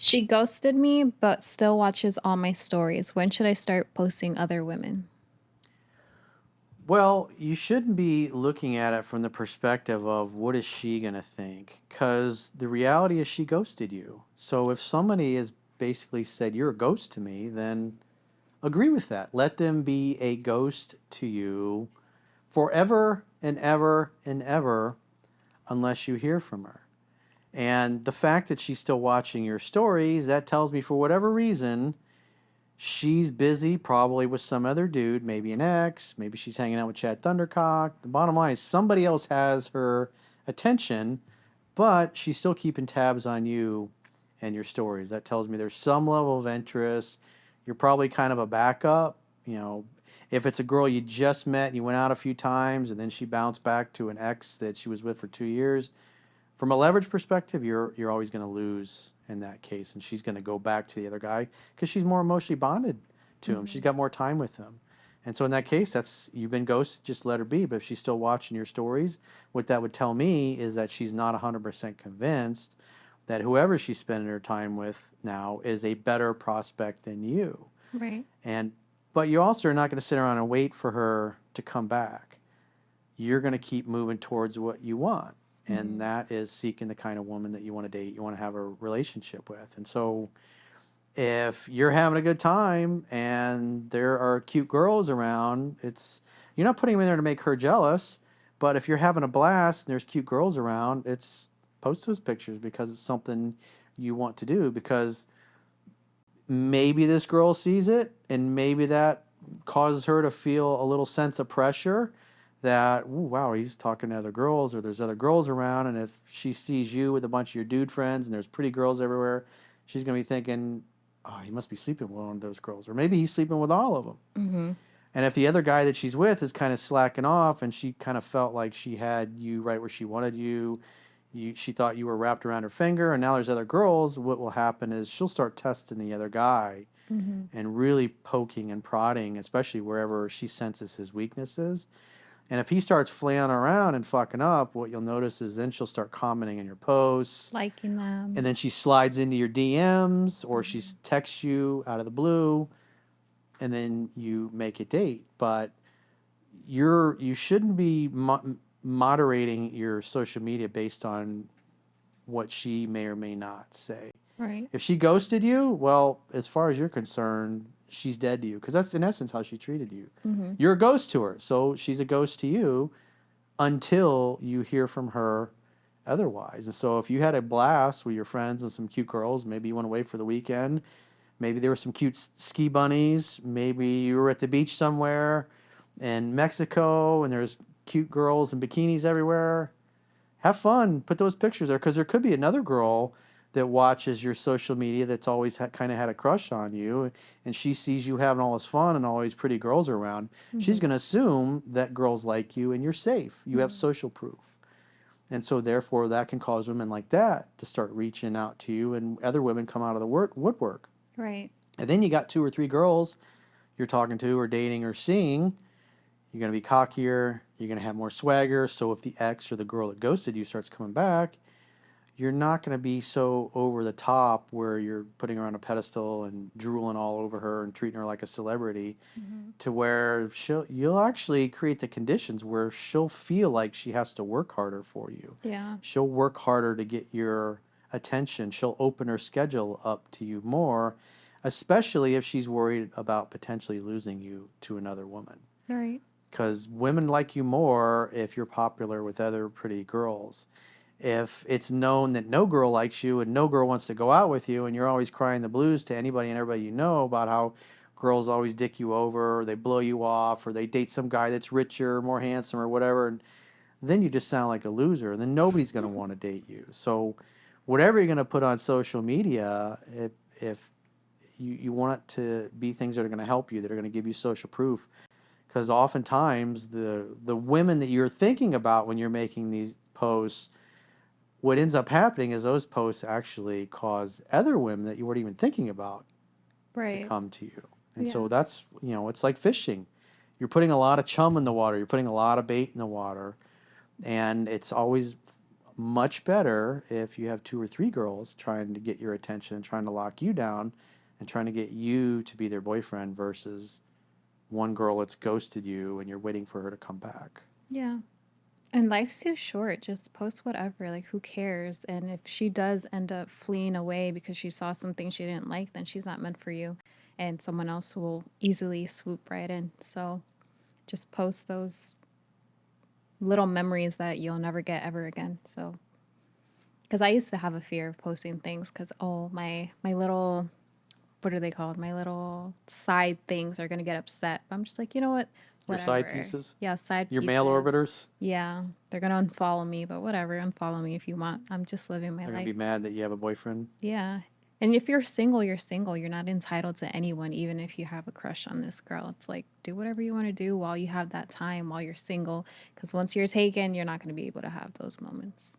She ghosted me, but still watches all my stories. When should I start posting other women? Well, you shouldn't be looking at it from the perspective of what is she going to think? Because the reality is she ghosted you. So if somebody has basically said, you're a ghost to me, then agree with that. Let them be a ghost to you forever and ever and ever unless you hear from her. And the fact that she's still watching your stories, that tells me for whatever reason, she's busy, probably with some other dude, maybe an ex, maybe she's hanging out with Chad Thundercock. The bottom line is somebody else has her attention, but she's still keeping tabs on you and your stories. That tells me there's some level of interest. You're probably kind of a backup. You know, if it's a girl you just met and you went out a few times and then she bounced back to an ex that she was with for 2 years, from a leverage perspective, you're always going to lose in that case, and she's going to go back to the other guy because she's more emotionally bonded to him. She's Hmm. got more time with him, and so in that case, that's you've been ghosted. Just let her be. But if she's still watching your stories, what that would tell me is that she's not 100% convinced that whoever she's spending her time with now is a better prospect than you. Right. And but you also are not going to sit around and wait for her to come back. You're going to keep moving towards what you want. And Hmm. that is seeking the kind of woman that you want to date, you want to have a relationship with. And so if you're having a good time and there are cute girls around, it's you're not putting them in there to make her jealous, but if you're having a blast and there's cute girls around, it's post those pictures because it's something you want to do because maybe this girl sees it and maybe that causes her to feel a little sense of pressure that, ooh, wow, he's talking to other girls or there's other girls around. And if she sees you with a bunch of your dude friends and there's pretty girls everywhere, she's going to be thinking, oh, he must be sleeping with one of those girls. Or maybe he's sleeping with all of them. Hmm. And if the other guy that she's with is kind of slacking off and she kind of felt like she had you right where she wanted you, she thought you were wrapped around her finger, and now there's other girls, what will happen is she'll start testing the other guy Hmm. and really poking and prodding, especially wherever she senses his weaknesses. And if he starts flailing around and fucking up, what you'll notice is then she'll start commenting on your posts, Liking and them. then she slides into your DMs or she Hmm. texts you out of the blue, and then you make a date. But you shouldn't be moderating your social media based on what she may or may not say. Right. If she ghosted you, well, as far as you're concerned, she's dead to you because that's in essence how she treated you. Hmm. You're a ghost to her, so she's a ghost to you until you hear from her otherwise. And so if you had a blast with your friends and some cute girls, maybe you went away for the weekend, maybe there were some cute ski bunnies, maybe you were at the beach somewhere in Mexico and there's cute girls in bikinis everywhere. Have fun. Put those pictures there because there could be another girl that watches your social media that's always kind of had a crush on you, and she sees you having all this fun and all these pretty girls around. She's Hmm. going to assume that girls like you and you're safe. You have Hmm. social proof. And so, therefore, that can cause women like that to start reaching out to you, and other women come out of the woodwork. Right. And then you got two or three girls you're talking to, or dating, or seeing. You're going to be cockier. You're going to have more swagger. So, if the ex or the girl that ghosted you starts coming back, you're not going to be so over the top where you're putting her on a pedestal and drooling all over her and treating her like a celebrity Hmm. to where you'll actually create the conditions where she'll feel like she has to work harder for you. Yeah. She'll work harder to get your attention. She'll open her schedule up to you more, especially if she's worried about potentially losing you to another woman. Right. Because women like you more if you're popular with other pretty girls. If it's known that no girl likes you and no girl wants to go out with you and you're always crying the blues to anybody and everybody you know about how girls always dick you over or they blow you off or they date some guy that's richer, more handsome or whatever, and then you just sound like a loser and then nobody's going to want to date you. So whatever you're going to put on social media, if you want it to be things that are going to help you, that are going to give you social proof, because oftentimes the women that you're thinking about when you're making these posts, what ends up happening is those posts actually cause other women that you weren't even thinking about to Right. come to you. And so Yeah. that's, it's like fishing. You're putting a lot of chum in the water, you're putting a lot of bait in the water, and it's always much better if you have two or three girls trying to get your attention, trying to lock you down, and trying to get you to be their boyfriend versus one girl that's ghosted you and you're waiting for her to come back. Yeah. And life's too short. Just post whatever. Like, who cares? And if she does end up fleeing away because she saw something she didn't like, then she's not meant for you. And someone else will easily swoop right in. So just post those little memories that you'll never get ever again. So, because I used to have a fear of posting things because, oh, my little, what are they called? My little side things are going to get upset. But I'm just like, you know what? Your side Whatever. pieces, Yeah, side your mail pieces. orbiters, Yeah, they're gonna unfollow me, but whatever, unfollow me if you want. I'm just living my they're going life. to be mad that you have a boyfriend. Yeah. And if you're single, you're single. You're not entitled to anyone, even if you have a crush on this girl. It's like, do whatever you want to do while you have that time, while you're single. Because once you're taken, you're not going to be able to have those moments.